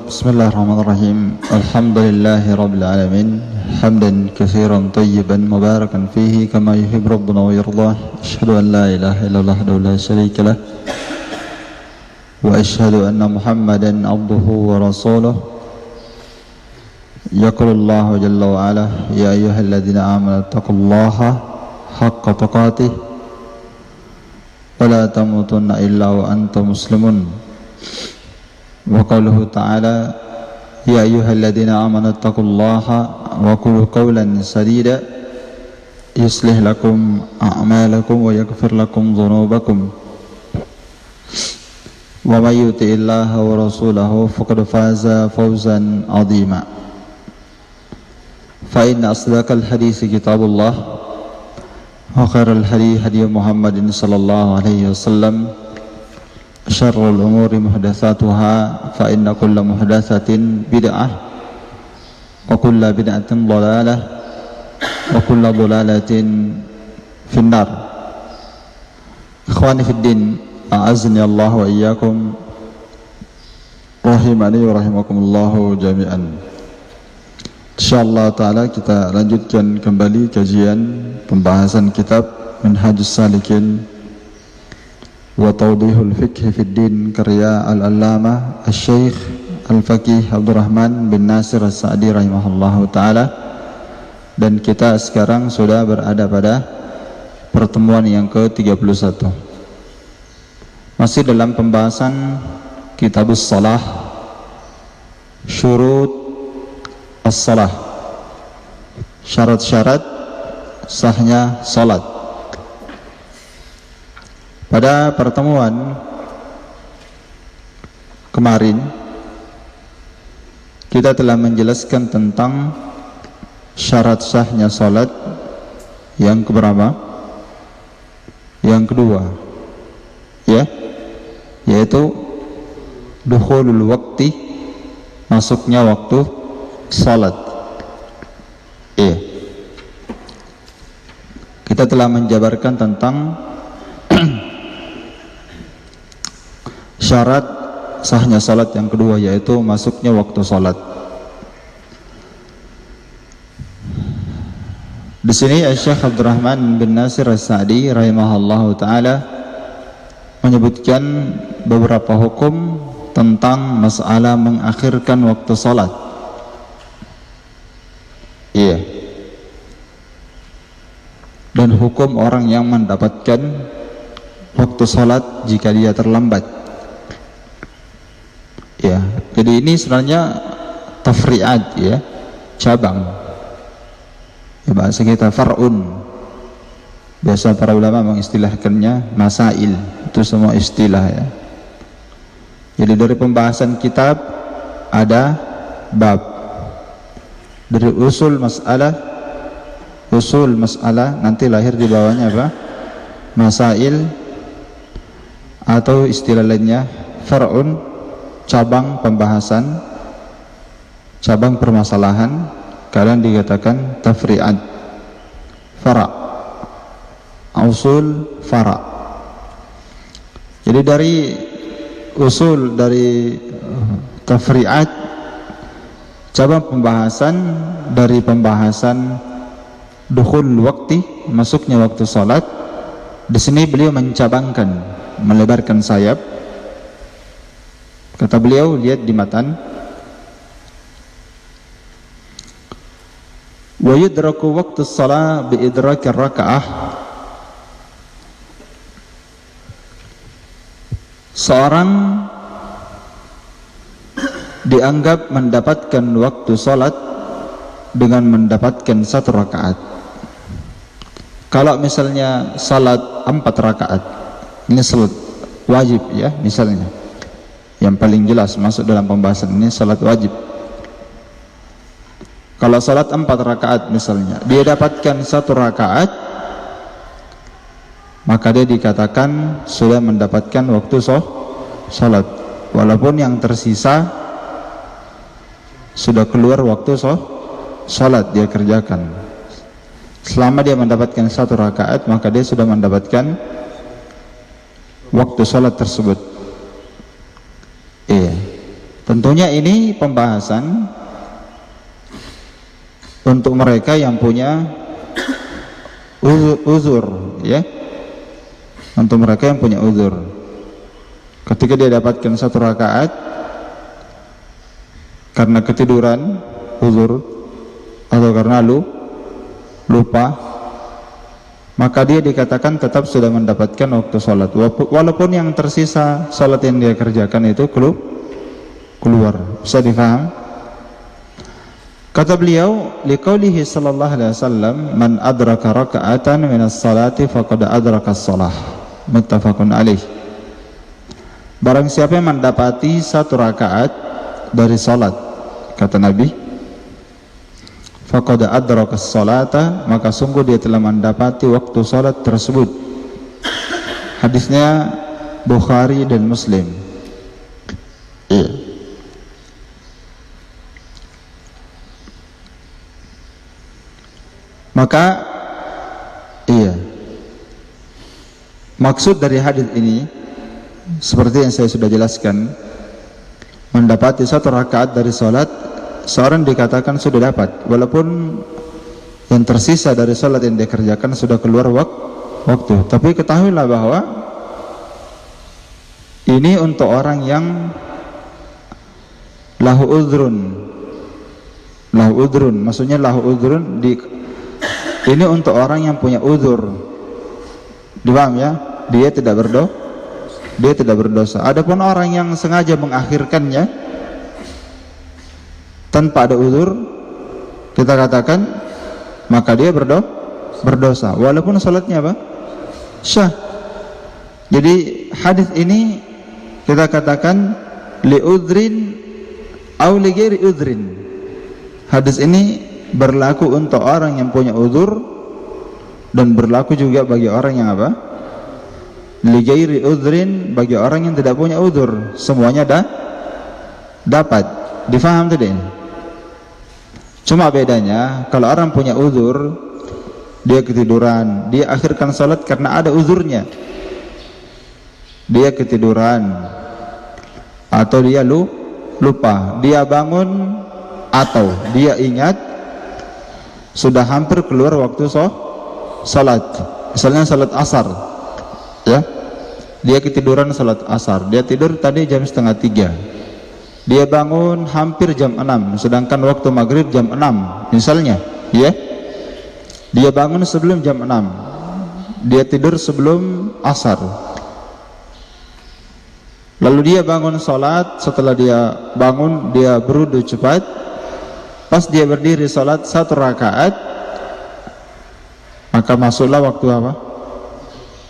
Bismillahirrahmanirrahim. Alhamdulillahi rabbil alamin. Hamdan katsiran tayyiban mubarakan fihi kama yuhibbu rabbuna wa yardah. Asyhadu an la ilaha illallah wahdahu la syarika lah. Wa asyhadu anna Muhammadan abduhu wa rasuluh. Yaqulullahu jalla wa ala, ya ayyuhalladzina amanu taqullaha haqqa tuqatih wa la tamutunna illa wa antum muslimun. Wa qauluhu ta'ala, ya ayyuhalladzina amanu taqullaha wa qulu qawlan sadida yuslih lakum a'malakum wa yaghfir lakum dhunubakum wa may yuti'illaha wa rasulahu faqad faza fawzan 'azima. Fa inna asdaqal hadits kitabullah wa khairal hadi hadi Muhammadin sallallahu alaihi wasallam. Syarrul umuri muhdatsatuha fa inna kulla muhdatsatin bid'ah wa kulla bid'atin dhalalah wa kulla dhalalatin finnar. Ikhwani fid din, a'azni Allah wa iyyakum, rahimani wa rahimakumullah jami'an. Insyaallah taala kita lanjutkan kembali kajian pembahasan kitab Minhajus Salikin wa Tawdihul Fiqh fid Din karya Al-Allamah Asy-Syaikh Al-Faqih Abdurrahman bin Nasir As-Sa'di rahimahullahu taala. Dan kita sekarang sudah berada pada pertemuan yang ke-31. Masih dalam pembahasan Kitabus Shalah, Syurut As-Shalah, syarat-syarat sahnya salat. Pada pertemuan kemarin kita telah menjelaskan tentang syarat sahnya salat yang keberapa? Yang kedua, ya, yaitu dukhulul waqti, masuknya waktu salat. Iya. Kita telah menjabarkan tentang syarat sahnya salat yang kedua, yaitu masuknya waktu salat. Di sini Syekh Abdurrahman bin Nasir As-Sa'di rahimahullahu taala menyebutkan beberapa hukum tentang masalah mengakhirkan waktu salat. Iya. Dan hukum orang yang mendapatkan waktu salat jika dia terlambat. Ya, jadi ini sebenarnya tafri'at, ya, cabang. Ya, bahasa kita far'un. Biasa para ulama mengistilahkannya masail. Itu semua istilah, ya. Jadi dari pembahasan kitab ada bab. Dari usul masalah nanti lahir di bawahnya apa? Masail, atau istilah lainnya far'un, cabang pembahasan, cabang permasalahan. Kadang dikatakan tafri'at, fara', usul, fara'. Jadi dari usul, dari tafri'at, cabang pembahasan, dari pembahasan dukhul waktu, masuknya waktu salat. Di sini beliau mencabangkan, melebarkan sayap. Kata beliau, lihat di matan, wa yudraku waqtu shalah bi idrakir raka'ah. Seorang dianggap mendapatkan waktu salat dengan mendapatkan 1 rakaat. Kalau misalnya salat 4 rakaat, ini salat wajib, ya, misalnya yang paling jelas masuk dalam pembahasan ini salat wajib. Kalau salat 4 rakaat misalnya, dia dapatkan 1 rakaat, maka dia dikatakan sudah mendapatkan waktu salat. Walaupun yang tersisa sudah keluar waktu salat, dia kerjakan. selama dia mendapatkan 1 rakaat, maka dia sudah mendapatkan waktu sholat tersebut. Iya. Tentunya ini pembahasan untuk mereka yang punya uzur, ya. Untuk mereka yang punya uzur, ketika dia dapatkan 1 rakaat karena ketiduran, uzur, atau karena lupa, maka dia dikatakan tetap sudah mendapatkan waktu sholat, walaupun yang tersisa sholat yang dia kerjakan itu keluar. Bisa difaham? Kata beliau, liqaulihi sallallahu alaihi wasallam, man adraka raka'atan minas salati faqad adraka as-shalah, muttafaqun alaih. Barang siapa yang mendapati 1 rakaat dari salat, kata Nabi, faqad adraka as-salata, maka sungguh dia telah mendapati waktu salat tersebut. Hadisnya Bukhari dan Muslim. Maka maksud dari hadis ini seperti yang saya sudah jelaskan, mendapati 1 rakaat dari salat, seorang dikatakan sudah dapat, walaupun yang tersisa dari salat yang dia kerjakan sudah keluar waktu. Tapi ketahuilah bahwa ini untuk orang yang lahu udhrun, maksudnya lahu udhrun, ini untuk orang yang punya uzur. Dipaham ya? Dia tidak berdosa. Adapun orang yang sengaja mengakhirkannya tanpa ada uzur, kita katakan maka dia berdosa, walaupun salatnya apa? Syah. Jadi hadis ini kita katakan li udhrin au li ghairi udhrin. Hadis ini berlaku untuk orang yang punya uzur dan berlaku juga bagi orang yang apa? Li ghairi udhrin, bagi orang yang tidak punya uzur, semuanya dapat. Difaham tadi? Cuma bedanya kalau orang punya uzur, dia ketiduran, dia akhirkan salat karena ada uzurnya. Dia ketiduran atau dia lupa, dia bangun atau dia ingat sudah hampir keluar waktu salat. Misalnya salat asar, ya, dia ketiduran salat asar, dia tidur tadi jam 2:30, dia bangun hampir jam 6, sedangkan waktu maghrib jam 6 misalnya, ya, dia bangun sebelum jam 6, dia tidur sebelum asar, lalu dia bangun salat. Setelah dia bangun, dia berwudu cepat. Pas dia berdiri salat 1 rakaat, maka masuklah waktu apa?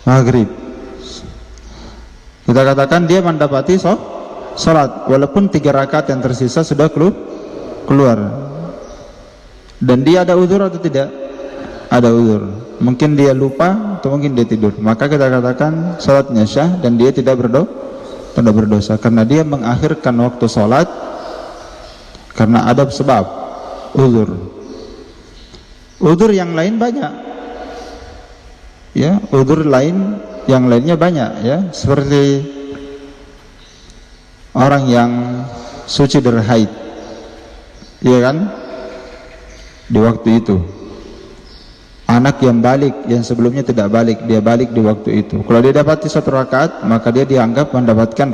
Maghrib. Kita katakan dia mendapati salat, walaupun 3 rakaat yang tersisa sudah keluar. Dan dia ada uzur atau tidak? Ada uzur. Mungkin dia lupa atau mungkin dia tidur. Maka kita katakan salatnya syah dan dia tidak berdosa karena dia mengakhirkan waktu salat karena ada sebab uzur. Uzur yang lain banyak, ya, uzur lain yang lainnya banyak, ya, seperti orang yang suci dari haid, ya kan, di waktu itu. Anak yang balik, yang sebelumnya tidak balik, dia balik di waktu itu. Kalau dia dapati 1 rakaat, maka dia dianggap mendapatkan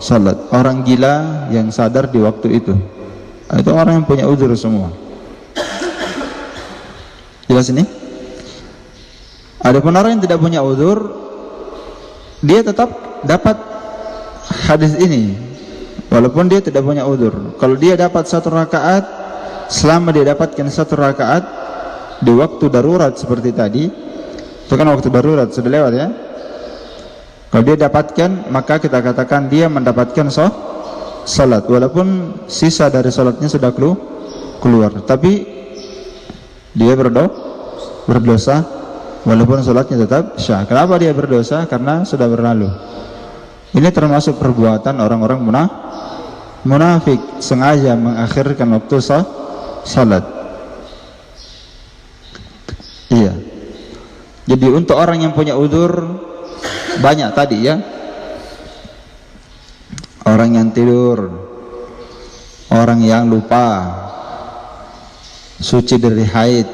salat. Orang gila yang sadar di waktu itu orang yang punya uzur semua. Jelas ini? Adapun orang yang tidak punya uzur, dia tetap dapat hadis ini walaupun dia tidak punya uzur. Kalau dia dapat 1 rakaat, selama dia dapatkan 1 rakaat di waktu darurat seperti tadi, itu kan waktu darurat sudah lewat, ya. Kalau dia dapatkan, maka kita katakan dia mendapatkan salat, walaupun sisa dari salatnya sudah keluar, tapi dia berdosa walaupun salatnya tetap syah. Kenapa dia berdosa? Karena sudah berlalu. Ini termasuk perbuatan orang-orang munafik, sengaja mengakhirkan waktu salat. Jadi untuk orang yang punya udzur banyak tadi ya, orang yang tidur, orang yang lupa, suci dari haid,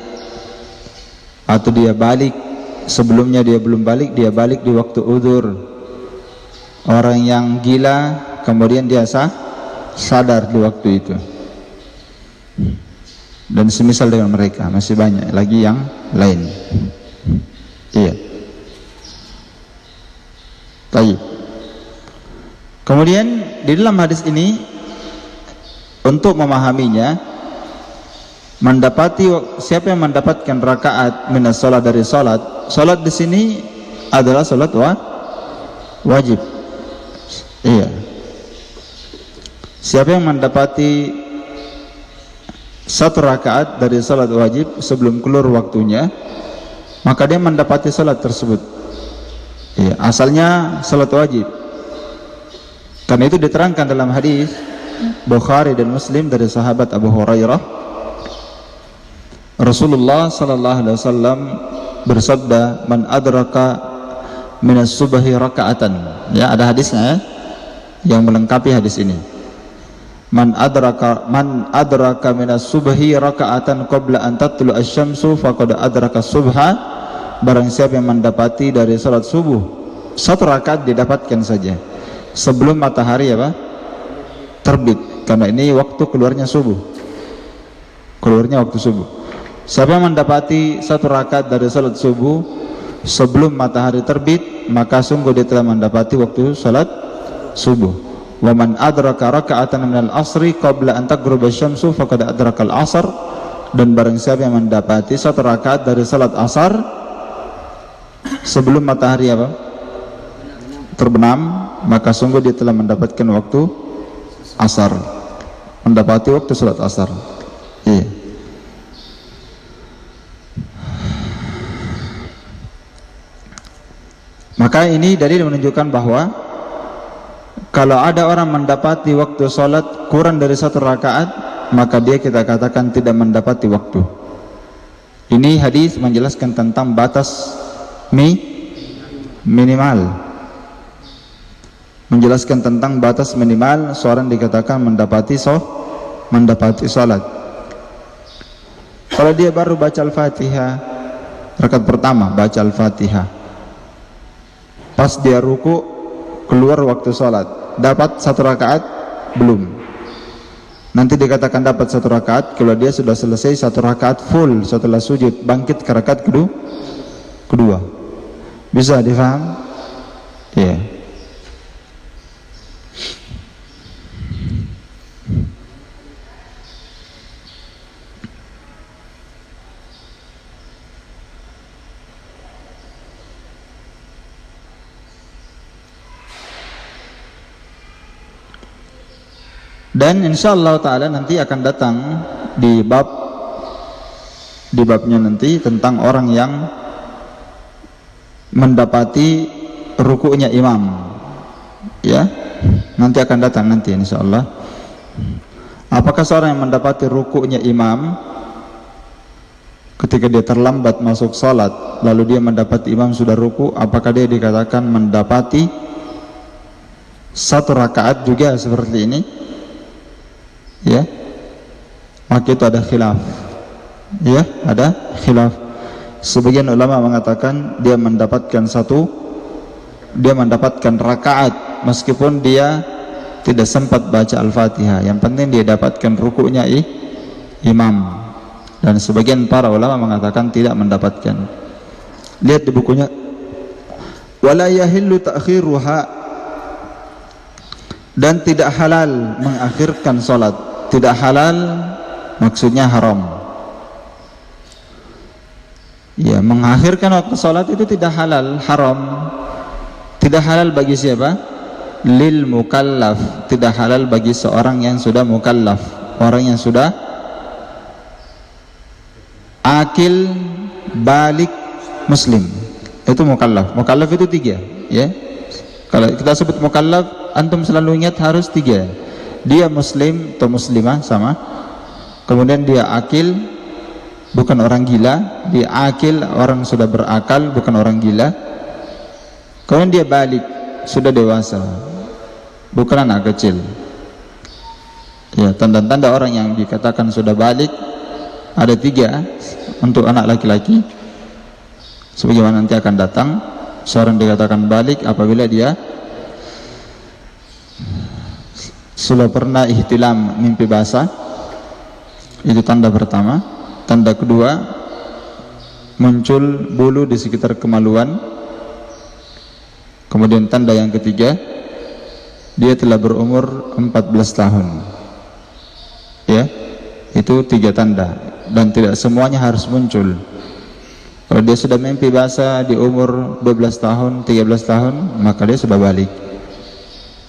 atau dia balik sebelumnya dia belum balik, dia balik di waktu udzur, orang yang gila kemudian dia sadar di waktu itu, dan semisal dengan mereka. Masih banyak lagi yang lain. Iya. Baik. Kemudian di dalam hadis ini, untuk memahaminya, mendapati siapa yang mendapatkan rakaat minas salat dari salat. Salat di sini adalah salat wajib. Iya. Siapa yang mendapati satu rakaat dari salat wajib sebelum keluar waktunya, maka dia mendapati salat tersebut. Iya, asalnya salat wajib. Karena itu diterangkan dalam hadis Bukhari dan Muslim dari sahabat Abu Hurairah, Rasulullah sallallahu alaihi wasallam bersabda, "Man adraka minas subhi raka'atan." Ya, ada hadisnya ya, yang melengkapi hadis ini. Man adraka minas subhi raka'atan qabla an tatlu asy-syamsu faqad adraka subha. Barang siapa yang mendapati dari salat subuh satu rakaat, didapatkan saja sebelum matahari terbit, karena ini waktu keluarnya subuh, keluarnya waktu subuh. Siapa yang mendapati satu rakaat dari salat subuh sebelum matahari terbit, maka sungguh dia telah mendapati waktu salat subuh. Wa man adraka raka'atan minal asri qabla an taghruba asy-syamsu faqad adrakal asr. Dan barang siapa yang mendapati satu rakaat dari salat asar sebelum matahari terbenam, maka sungguh dia telah mendapatkan waktu asar, mendapati waktu salat asar. Iya. Maka ini dalil menunjukkan bahwa kalau ada orang mendapati waktu salat kurang dari satu rakaat, maka dia kita katakan tidak mendapati waktu. Ini hadis menjelaskan tentang batas minimal, menjelaskan tentang batas minimal seorang dikatakan mendapati salat. Kalau dia baru baca Al-Fatihah, rakaat pertama baca Al-Fatihah, pas dia ruku keluar waktu salat, dapat satu rakaat belum? Nanti dikatakan dapat satu rakaat kalau dia sudah selesai satu rakaat full setelah sujud, bangkit ke rakaat kedua. Bisa difaham? Ya. Dan insyaallah ta'ala nanti akan datang di babnya nanti tentang orang yang mendapati rukuknya imam, ya, nanti akan datang nanti insyaallah. Apakah seorang yang mendapati rukuknya imam ketika dia terlambat masuk salat, lalu dia mendapati imam sudah ruku, apakah dia dikatakan mendapati satu rakaat juga seperti ini? Ya, maka itu ada khilaf. Ya, ada khilaf. Sebagian ulama mengatakan dia mendapatkan rakaat meskipun dia tidak sempat baca Al-Fatihah. Yang penting dia dapatkan rukuknya imam. Dan sebagian para ulama mengatakan tidak mendapatkan. Lihat di bukunya, wala yahillu ta'khiruha, dan tidak halal mengakhirkan salat. Tidak halal maksudnya haram. Ya, mengakhirkan waktu salat itu tidak halal, haram. Tidak halal bagi siapa? Lil mukallaf. Tidak halal bagi seorang yang sudah mukallaf, orang yang sudah akil, balik, muslim. Itu mukallaf. Mukallaf itu tiga, ya. Kalau kita sebut mukallaf, antum selalu ingat harus tiga. Dia muslim atau muslimah sama. Kemudian dia akil, bukan orang gila. Dia akil, orang sudah berakal, bukan orang gila. Kemudian dia balik, sudah dewasa, bukan anak kecil. Ya, tanda-tanda orang yang dikatakan sudah balik ada 3 untuk anak laki-laki, sebagaimana nanti akan datang. Seorang dikatakan balik apabila dia sudah pernah ihtilam, mimpi basah. Itu tanda pertama. Tanda kedua, muncul bulu di sekitar kemaluan. Kemudian tanda yang ketiga, dia telah berumur 14 tahun. Ya, itu 3 tanda, dan tidak semuanya harus muncul. Kalau dia sudah mimpi basah di umur 12 tahun, 13 tahun, maka dia sudah balik.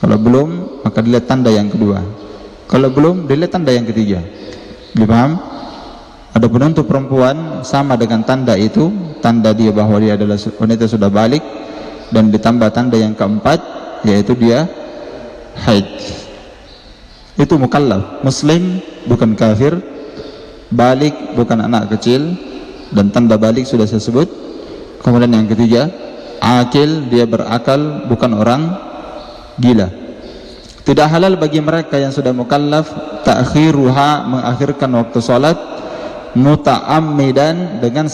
Kalau belum, maka dilihat tanda yang kedua. Kalau belum, dilihat tanda yang ketiga. Dipaham? Adapun untuk perempuan, sama dengan tanda itu, tanda dia bahwa dia adalah wanita sudah balik, dan ditambah tanda yang keempat, yaitu dia haid. Itu mukallaf, muslim, bukan kafir, balik, bukan anak kecil, dan tanda balik sudah saya sebut. Kemudian yang ketiga, akil, dia berakal, bukan orang gila. Tidak halal bagi mereka yang sudah mukallaf ta'khiruha, mengakhirkan waktu salat, muta'ammidan, dengan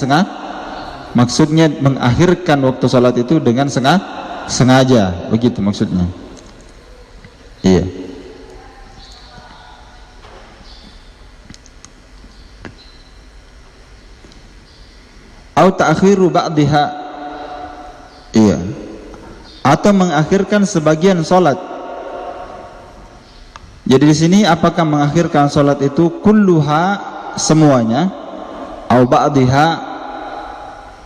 maksudnya mengakhirkan waktu salat itu dengan sengaja, begitu maksudnya. Iya. Au ta'khiru ba'dihha, iya, atau mengakhirkan sebagian salat. Jadi di sini apakah mengakhirkan salat itu kulluha, semuanya, au ba'dihha,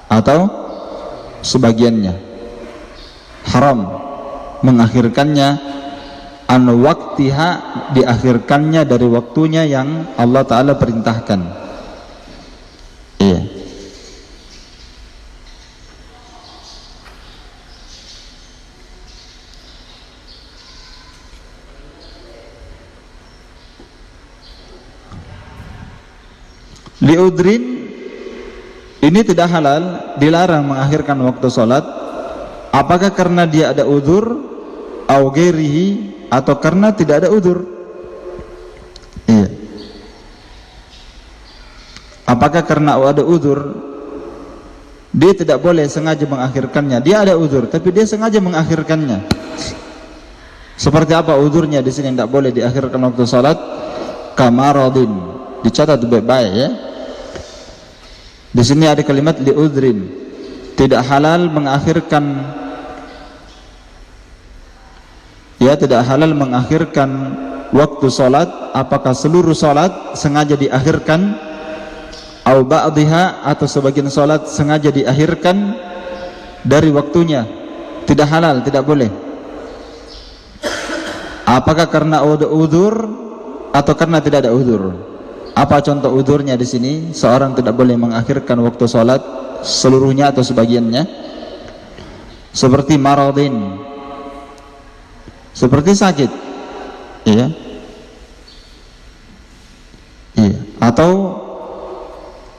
atau sebagiannya? Haram mengakhirkannya, an waqtiha, diakhirkannya dari waktunya yang Allah Ta'ala perintahkan. Iya. Liudrin, ini tidak halal, dilarang mengakhirkan waktu sholat. Apakah karena dia ada udzur, au ghairihi, atau karena tidak ada udzur? Iya. Apakah karena ada udzur, dia tidak boleh sengaja mengakhirkannya? Dia ada udzur, tapi dia sengaja mengakhirkannya. Seperti apa udzurnya di sini tidak boleh diakhirkan waktu sholat? Kamaradin, dicatat baik-baik ya. Di sini ada kalimat liudrin, tidak halal mengakhirkan, ya, tidak halal mengakhirkan waktu salat. Apakah seluruh salat sengaja diakhirkan, au ba'dihha, atau sebagian salat sengaja diakhirkan dari waktunya? Tidak halal, tidak boleh. Apakah karena ada udzur atau karena tidak ada udzur? Apa contoh udzurnya di sini? Seorang tidak boleh mengakhirkan waktu salat seluruhnya atau sebagiannya. Seperti maradin, seperti sakit, iya, iya. Atau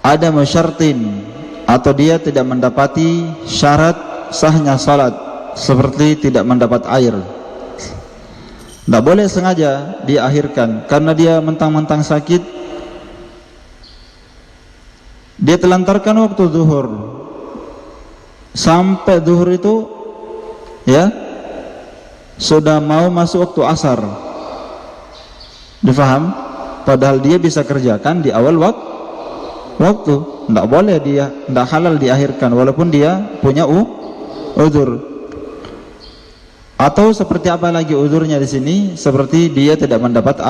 ada musyartin, atau dia tidak mendapati syarat sahnya salat, seperti tidak mendapat air. Tidak boleh sengaja diakhirkan karena dia mentang-mentang sakit. Dia telantarkan waktu zuhur sampai zuhur itu, ya, sudah mau masuk waktu asar. Difaham? Padahal dia bisa kerjakan di awal waktu. Tidak boleh, dia tidak halal diakhirkan walaupun dia punya uzur. Atau seperti apa lagi uzurnya di sini? Seperti dia tidak mendapat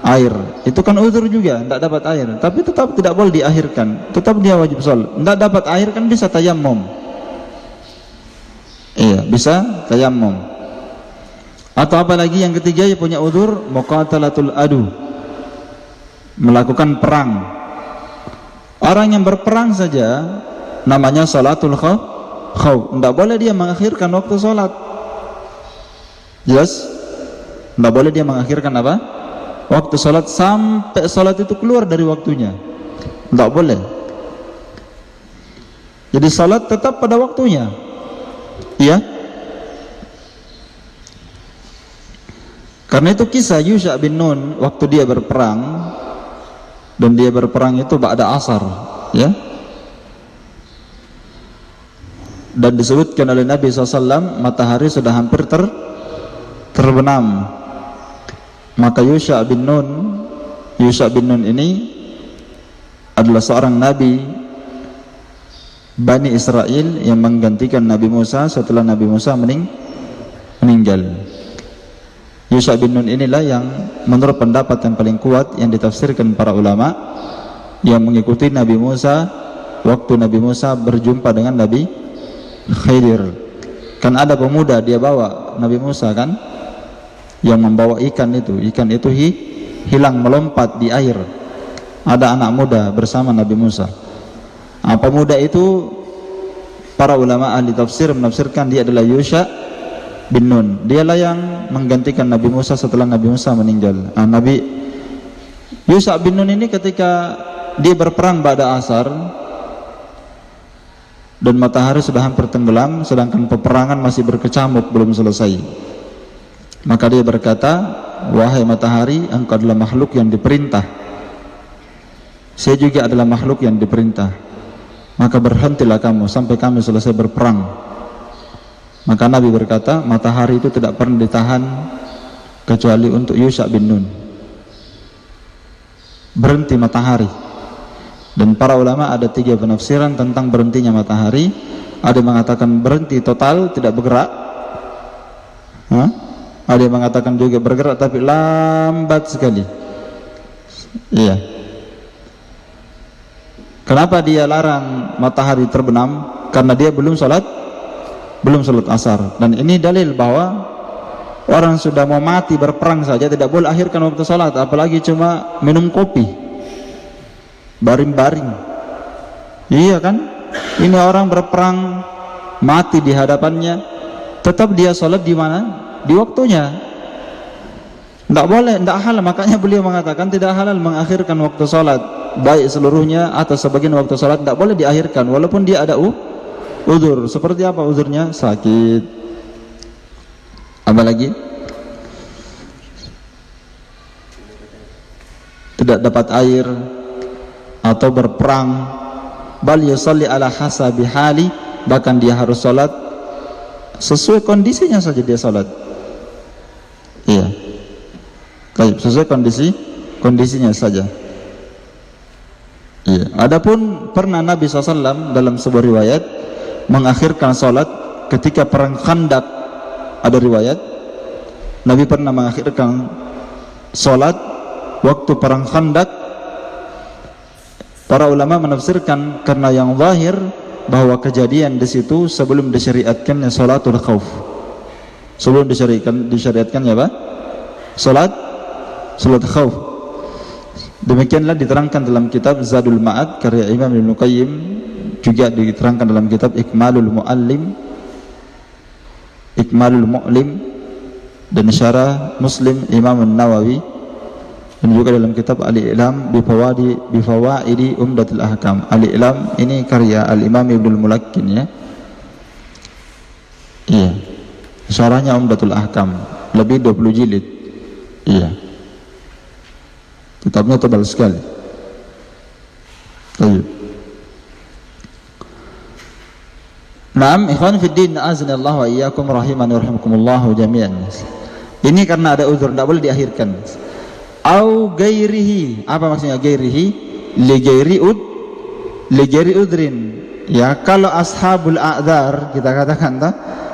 air, itu kan uzur juga, tidak dapat air, tapi tetap tidak boleh diakhirkan, tetap dia wajib sholat. Tidak dapat air kan bisa tayammum, iya, bisa tayammum. Atau apalagi yang ketiga, yang punya uzur, muqatalatul adu, melakukan perang. Orang yang berperang saja namanya salatul khawf, tidak boleh dia mengakhirkan waktu sholat. Jelas? Tidak boleh dia mengakhirkan apa? Waktu sholat sampai sholat itu keluar dari waktunya. Tidak boleh. Jadi salat tetap pada waktunya. Iya. Karena itu kisah Yusha bin Nun waktu dia berperang, dan dia berperang itu ba'da asar, ya. Dan disebutkan oleh Nabi SAW matahari sudah hampir terbenam. Maka Yusha bin Nun ini adalah seorang nabi Bani Israel yang menggantikan Nabi Musa setelah Nabi Musa meninggal. Yusha bin Nun inilah yang menurut pendapat yang paling kuat yang ditafsirkan para ulama, yang mengikuti Nabi Musa waktu Nabi Musa berjumpa dengan Nabi Khidir. Kan ada pemuda dia bawa Nabi Musa kan, yang membawa ikan itu hilang melompat di air. Ada anak muda bersama Nabi Musa. Pemuda itu para ulama ahli tafsir menafsirkan dia adalah Yusha bin Nun. Dialah yang menggantikan Nabi Musa setelah Nabi Musa meninggal. Nabi Yusha bin Nun ini ketika dia berperang pada asar dan matahari sudah hampir tenggelam, sedangkan peperangan masih berkecamuk belum selesai, maka dia berkata, wahai matahari, engkau adalah makhluk yang diperintah, saya juga adalah makhluk yang diperintah, maka berhentilah kamu sampai kami selesai berperang. Maka Nabi berkata, matahari itu tidak pernah ditahan kecuali untuk Yusha bin Nun. Berhenti matahari. Dan para ulama ada 3 penafsiran tentang berhentinya matahari. Ada yang mengatakan berhenti total, tidak bergerak. Ada yang mengatakan juga bergerak tapi lambat sekali. Iya. Kenapa dia larang matahari terbenam? Karena dia belum sholat asar. Dan ini dalil bahwa orang sudah mau mati berperang saja tidak boleh akhirkan waktu sholat, apalagi cuma minum kopi, baring-baring. Iya kan? Ini orang berperang, mati di hadapannya, tetap dia sholat di mana? Di waktunya. Tidak boleh, tidak halal. Makanya beliau mengatakan tidak halal mengakhirkan waktu sholat, baik seluruhnya atau sebagian waktu sholat tidak boleh diakhirkan, walaupun dia ada uzur. Seperti apa uzurnya? Sakit, apa lagi? Tidak dapat air, atau berperang. Bal yusalli ala hasabi hali, bahkan dia harus sholat sesuai kondisinya saja dia sholat. Iya, sesuai kondisinya saja. Iya. Adapun pernah Nabi SAW dalam sebuah riwayat mengakhirkan sholat ketika perang Khandak. Ada riwayat Nabi pernah mengakhirkan sholat waktu perang Khandak. Para ulama menafsirkan karena yang zahir bahwa kejadian di situ sebelum disyariatkannya sholatul khauf. Sebelum disyariatkannya apa? Sholat khauf. Demikianlah diterangkan dalam kitab Zadul Ma'ad karya Imam Ibnu Qayyim, juga diterangkan dalam kitab Ikmalul Mu'lim dan Syarah Muslim Imam Nawawi, dan juga dalam kitab Al-I'lam bi Fawaidi Umdatul Ahkam. Al-I'lam ini karya Al-Imam Ibnul Mulakkin, ya. Iya. Syarahnya Umdatul Ahkam, lebih 20 jilid. Iya. Kitabnya tebal sekali. Baik. Naam, ikhwan fiddin, aznallahu wa iyyakum rahimani wa rahimakumullah jami'an. Ini karena ada uzur, tidak boleh diakhirkan. Au gairihi, apa maksudnya gairihi? Li gairi udrin. Ya, kalau ashabul a'dzar, kita katakan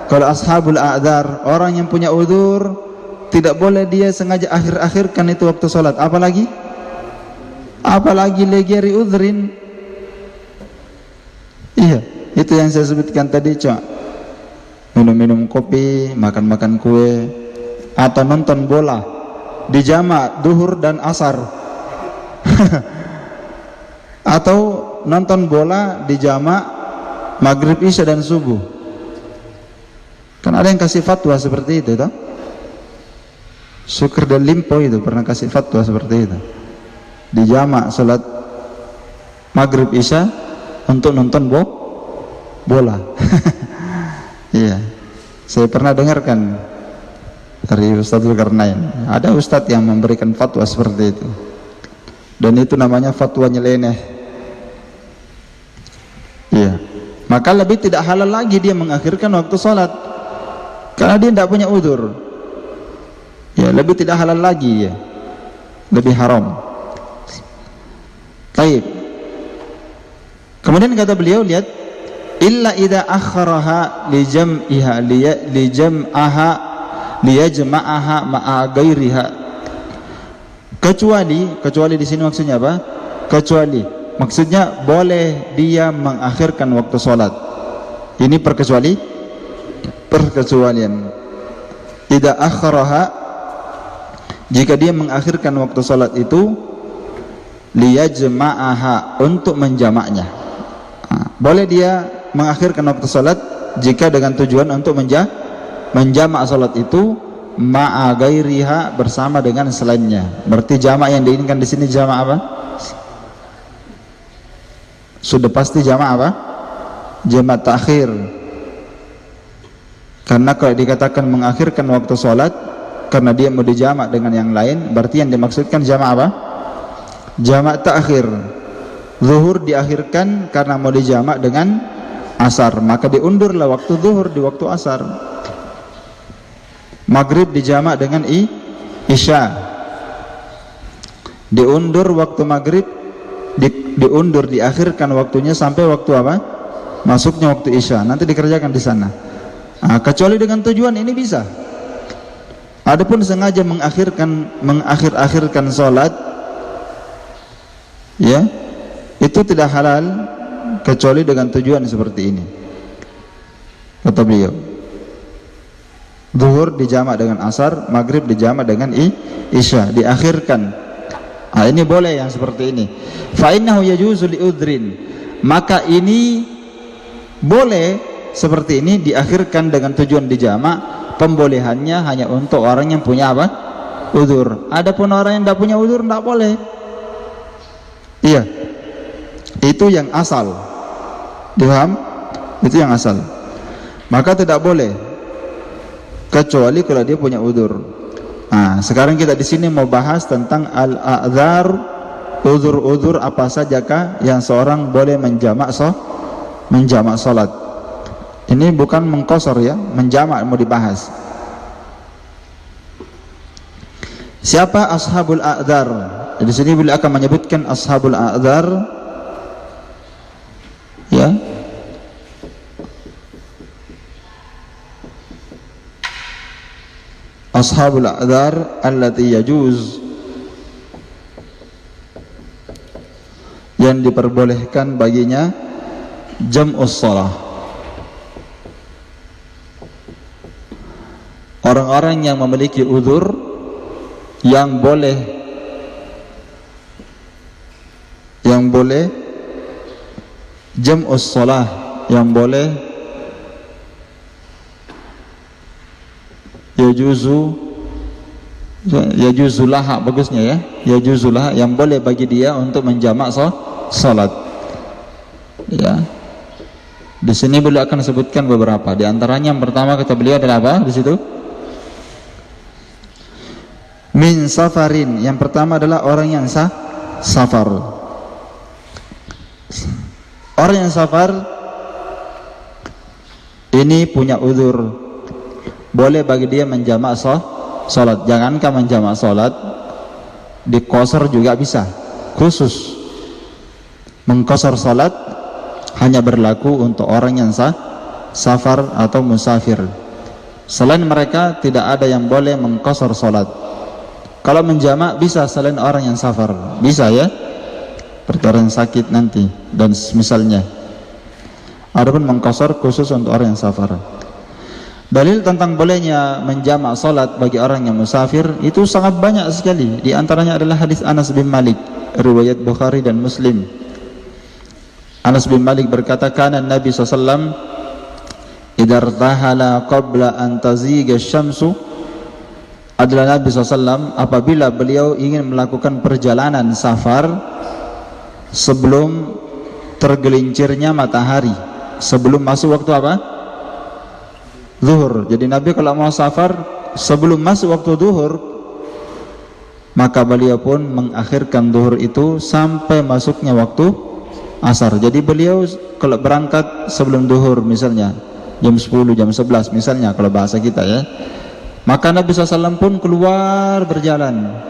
kalau ashabul a'dzar, orang yang punya uzur, tidak boleh dia sengaja akhir-akhirkan itu waktu sholat. Apalagi li gairi udrin. Iya, itu yang saya sebutkan tadi, cok. Minum-minum kopi, makan-makan kue, atau nonton bola di jamak duhur dan asar. Atau nonton bola di jamak maghrib, isya dan subuh. Kan ada yang kasih fatwa seperti itu, toh? Syukur dan Limpo itu pernah kasih fatwa seperti itu. Di jamak salat maghrib isya untuk nonton bola. Iya, saya pernah dengarkan dari Ustadz Zulkarnain, ada ustadz yang memberikan fatwa seperti itu, dan itu namanya fatwa nyeleneh. Iya, maka lebih tidak halal lagi dia mengakhirkan waktu sholat karena dia tidak punya udzur. Ya, lebih tidak halal lagi, ya, lebih haram. Baik. Kemudian kata beliau, lihat, illa idza akharaha li jam'aha liyajma'aha ma'a ghairiha. Kecuali di sini maksudnya apa? Kecuali maksudnya boleh dia mengakhirkan waktu sholat. Ini perkecualian. Idza akharaha, jika dia mengakhirkan waktu sholat itu, liyajma'aha, untuk menjamaknya. Boleh dia mengakhirkan waktu sholat jika dengan tujuan untuk menjamak sholat itu ma'a ghairiha, bersama dengan selainnya. Berarti jamak yang diinginkan di sini jamak apa? Sudah pasti jamak apa? Jamak takhir. Karena kalau dikatakan mengakhirkan waktu sholat karena dia mau dijamak dengan yang lain, berarti yang dimaksudkan jamak apa? Jamak takhir. Zuhur diakhirkan karena mau dijamak dengan asar, maka diundurlah waktu zuhur di waktu asar. Maghrib dijamak dengan isya, diundur waktu maghrib, diundur, diakhirkan waktunya sampai waktu apa? Masuknya waktu isya, nanti dikerjakan di sana. Kecuali dengan tujuan ini bisa. Adapun sengaja mengakhirkan sholat, ya, itu tidak halal kecuali dengan tujuan seperti ini. Kata beliau, zuhur dijamak dengan asar, maghrib dijamak dengan isya, diakhirkan. Ini boleh yang seperti ini. Fa innahu yajuzu li udhrin, maka ini boleh seperti ini diakhirkan dengan tujuan dijamak. Pembolehannya hanya untuk orang yang punya apa? Udzur. Adapun orang yang tidak punya udzur tidak boleh. Iya, itu yang asal. Diham? Itu yang asal. Maka tidak boleh kecuali kalau dia punya udzur. Sekarang kita di sini mau bahas tentang al-a'dzar, udzur-udzur apa sajakah yang seorang boleh menjamak salat. Ini bukan mengqasar, ya, menjamak mau dibahas. Siapa ashabul a'dzar? Di sini beliau akan menyebutkan ashabul a'dzar, ya. Ashabul a'dzar allati yajuz, yang diperbolehkan baginya jam'us shalah. Orang-orang yang memiliki udzur yang boleh jam'us shalah, yang boleh yajuzulah, bagusnya ya, yajuzulah, yang boleh bagi dia untuk menjamak salat. Ya. Di sini beliau akan sebutkan beberapa. Di antaranya yang pertama kata beliau adalah apa? Di situ min safarin, yang pertama adalah orang yang safar. Orang yang safar ini punya udzur, boleh bagi dia menjamak salat. Jangankan menjamak salat, di qasar juga bisa. Khusus mengqasar salat hanya berlaku untuk orang yang safar atau musafir. Selain mereka tidak ada yang boleh mengqasar salat. Kalau menjamak bisa selain orang yang safar, bisa, ya, seperti orang yang sakit nanti dan misalnya. Adapun mengqasar khusus untuk orang yang safar. Dalil tentang bolehnya menjamak salat bagi orang yang musafir itu sangat banyak sekali. Di antaranya adalah hadis Anas bin Malik, riwayat Bukhari dan Muslim. Anas bin Malik berkata, kana Nabi SAW idza irtahala qabla an taziga syamsu, adalah Nabi SAW apabila beliau ingin melakukan perjalanan safar sebelum tergelincirnya matahari sebelum masuk waktu apa? Zuhur. Jadi Nabi kalau mau safar sebelum masuk waktu zuhur, maka beliau pun mengakhirkan zuhur itu sampai masuknya waktu asar. Jadi beliau kalau berangkat sebelum zuhur misalnya jam 10, jam 11 misalnya kalau bahasa kita ya, maka Nabi SAW pun keluar berjalan.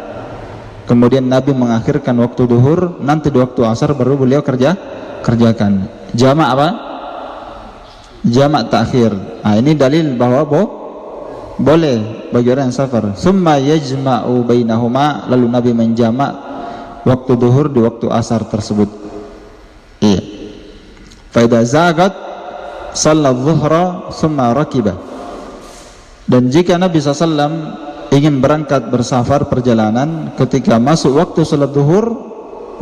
Kemudian Nabi mengakhirkan waktu zuhur, nanti di waktu asar baru beliau kerjakan. Jamak apa? Jamak takhir. Nah, ini dalil bahwa boleh bagi orang yang safar. Summa yajma'u bainahuma, lalu Nabi menjamak waktu zuhur di waktu asar tersebut. Iya. Fa idza zagat shalla adh-dhuhra summa rakiba. Dan jika Nabi SAW ingin berangkat bersafar perjalanan, ketika masuk waktu salat zuhur,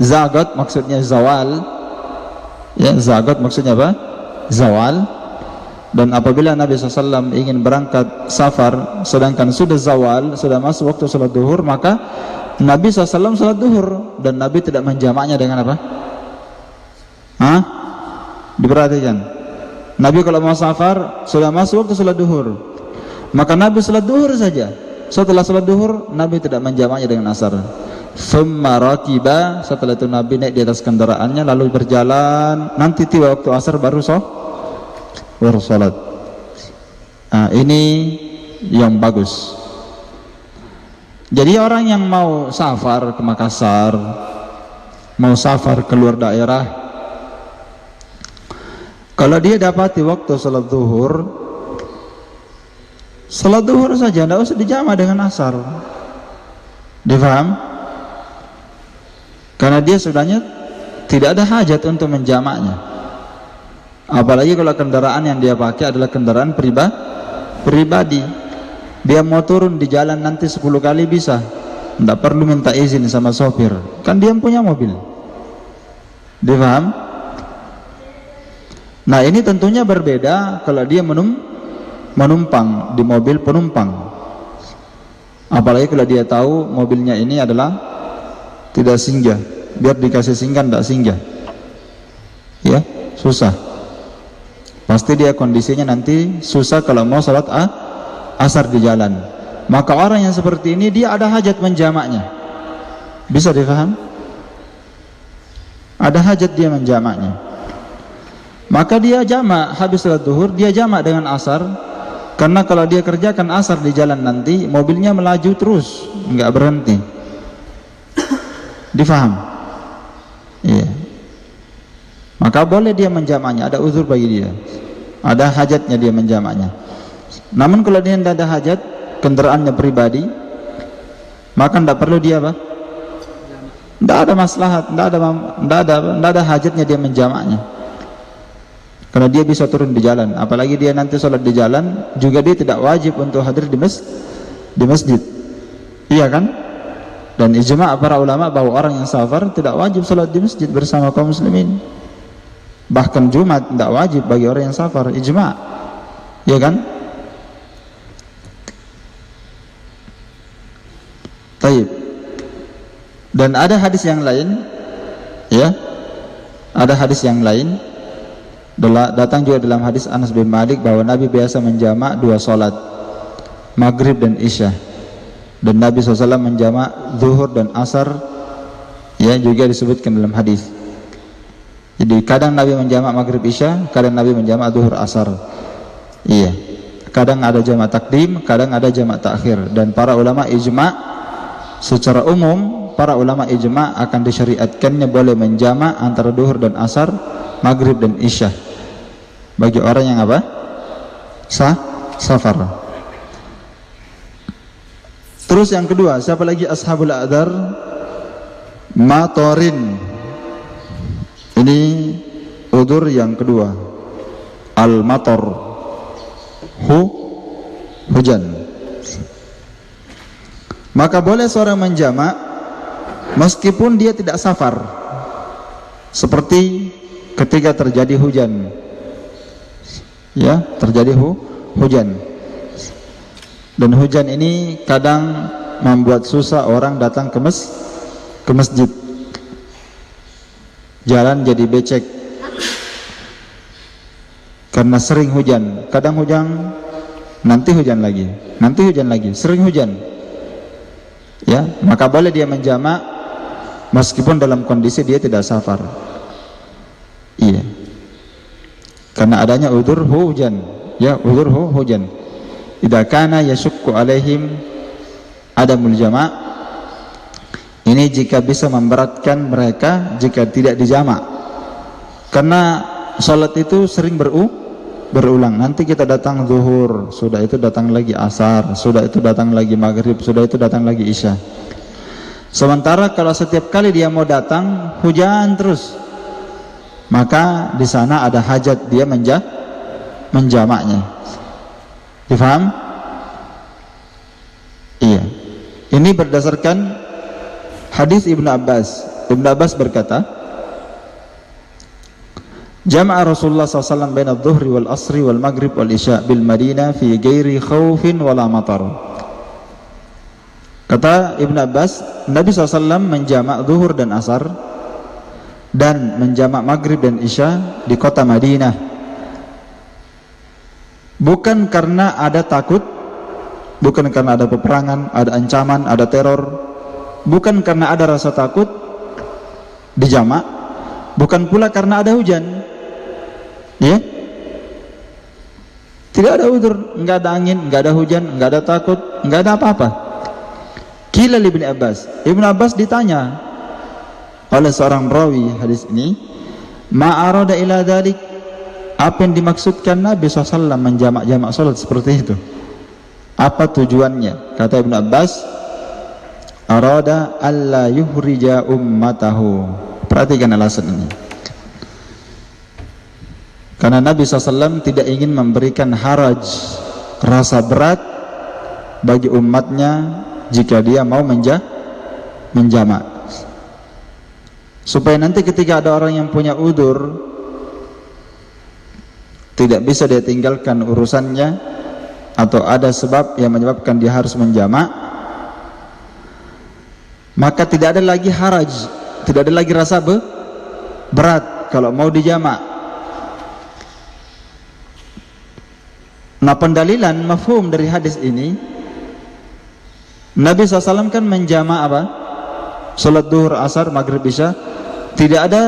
zagat maksudnya zawal. Ya, zagat maksudnya apa? Zawal. Dan apabila Nabi SAW ingin berangkat safar sedangkan sudah zawal, sudah masuk waktu salat zuhur, maka Nabi SAW salat zuhur dan Nabi tidak menjamaknya dengan apa? Diperhatikan. Nabi kalau mau safar sudah masuk waktu salat zuhur, maka Nabi salat zuhur saja. Setelah salat zuhur Nabi tidak menjamaknya dengan asar. Thumma rakiba, setelah itu Nabi naik di atas kendaraannya lalu berjalan, nanti tiba waktu asar baru salat. Nah, ini yang bagus. Jadi orang yang mau safar ke Makassar, mau safar keluar daerah, kalau dia dapati waktu salat zuhur, salat zuhur saja, tidak usah dijamak dengan asar. Difaham? Karena dia sebenarnya tidak ada hajat untuk menjamaknya. Apalagi kalau kendaraan yang dia pakai adalah kendaraan pribadi. Dia mau turun di jalan nanti 10 kali bisa, tidak perlu minta izin sama sopir, kan dia punya mobil. Difaham? Nah, ini tentunya berbeda kalau dia menumpang di mobil penumpang. Apalagi kalau dia tahu mobilnya ini adalah tidak singgah, biar dikasih singgah tidak singgah, ya susah. Pasti dia kondisinya nanti susah kalau mau salat asar di jalan. Maka orang yang seperti ini dia ada hajat menjamaknya. Bisa difaham? Ada hajat dia menjamaknya. Maka dia jamak habis salat zuhur, dia jamak dengan asar. Karena kalau dia kerjakan asar di jalan nanti mobilnya melaju terus, enggak berhenti. Difaham? Iya. Maka boleh dia menjamaknya, ada uzur bagi dia, ada hajatnya dia menjamaknya. Namun kalau dia tidak ada hajat, kendaraannya pribadi, maka tidak perlu dia apa? Tidak ada maslahat, tidak ada hajatnya dia menjamaknya. Karena dia bisa turun di jalan, apalagi dia nanti sholat di jalan, juga dia tidak wajib untuk hadir di masjid. Iya kan? Dan ijma' para ulama bahwa orang yang safar tidak wajib sholat di masjid bersama kaum muslimin. Bahkan Jumat tidak wajib bagi orang yang safar, ijma'. Ya kan? Taib. Dan ada hadis yang lain, ya. Ada hadis yang lain datang juga dalam hadis Anas bin Malik bahwa Nabi biasa menjamak 2 salat, maghrib dan isya. Dan Nabi SAW menjamak zuhur dan asar, ya, juga disebutkan dalam hadis. Jadi kadang Nabi menjamak maghrib isya, kadang Nabi menjamak zuhur asar. Iya. Kadang ada jamak takdim, kadang ada jamak takhir. Dan para ulama ijma' secara umum, para ulama ijma' akan disyariatkannya boleh menjamak antara zuhur dan asar, maghrib dan isya. Bagi orang yang apa? Safar. Terus yang kedua, siapa lagi ashabul a'dzar? Matorin. Ini udzur yang kedua, al-matar, hujan. Maka boleh seorang menjamak meskipun dia tidak safar, seperti ketika terjadi hujan, ya, terjadi hujan. Dan hujan ini kadang membuat susah orang datang ke masjid. Jalan jadi becek, karena sering hujan. Kadang hujan, nanti hujan lagi, nanti hujan lagi, sering hujan. Ya, maka boleh dia menjamak meskipun dalam kondisi dia tidak safar. Iya. Karena adanya udzur hujan. Ya, udzur hujan. Idza kana yashukku alaihim adamul jama'. Ini jika bisa memberatkan mereka jika tidak dijamak. Karena salat itu sering berulang. Nanti kita datang zuhur, sudah itu datang lagi asar, sudah itu datang lagi maghrib, sudah itu datang lagi isya. Sementara kalau setiap kali dia mau datang hujan terus, maka di sana ada hajat dia menjamaknya. Difaham? Iya. Ini berdasarkan hadis Ibnu Abbas. Ibnu Abbas berkata, Jama'a Rasulullah SAW baina adh-dhuhri wal asri wal maghrib wal isya bil Madinah fi ghairi khaufin wala matar. Kata Ibnu Abbas, Nabi SAW menjamak zuhur dan asar dan menjamak maghrib dan isya di kota Madinah, bukan karena ada takut, bukan karena ada peperangan, ada ancaman, ada teror, bukan karena ada rasa takut dijamak, bukan pula karena ada hujan. Ya, tidak ada udzur, enggak ada angin, enggak ada hujan, enggak ada takut, enggak ada apa-apa. Qila li Ibnu Abbas, Ibnu Abbas ditanya oleh seorang rawi hadis ini, ma arada ila dzalik, apa yang dimaksudkan Nabi SAW menjamak-jamak salat seperti itu? Apa tujuannya? Kata Ibnu Abbas, arada alla yuhrija ummatahu. Perhatikan alasan ini. Karena Nabi SAW tidak ingin memberikan haraj, rasa berat bagi umatnya jika dia mau menjamak, supaya nanti ketika ada orang yang punya udzur tidak bisa dia tinggalkan urusannya, atau ada sebab yang menyebabkan dia harus menjamak, maka tidak ada lagi haraj, tidak ada lagi rasa berat kalau mau dijamak. Nah, pendalilan mafhum dari hadis ini, Nabi SAW kan menjamak apa? Salat duhur, asar, maghrib, isya, tidak ada